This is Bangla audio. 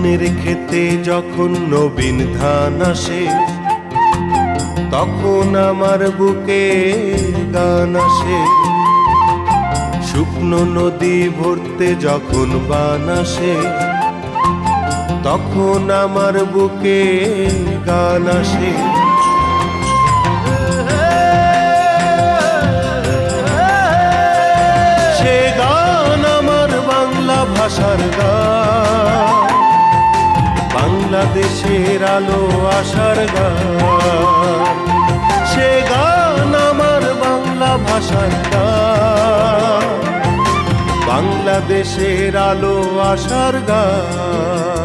ধানের খেতে যখন নবীন ধান আসে, তখন আমার বুকে গান আসে। শুকনো নদী ভরতে যখন বান আসে, তখন আমার বুকে গান আসে। সে গান আমার বাংলা ভাষার গান, বাংলাদেশের আলো আশার গান। সে গান আমার বাংলা ভাষার গান, বাংলাদেশের আলো আশার গান।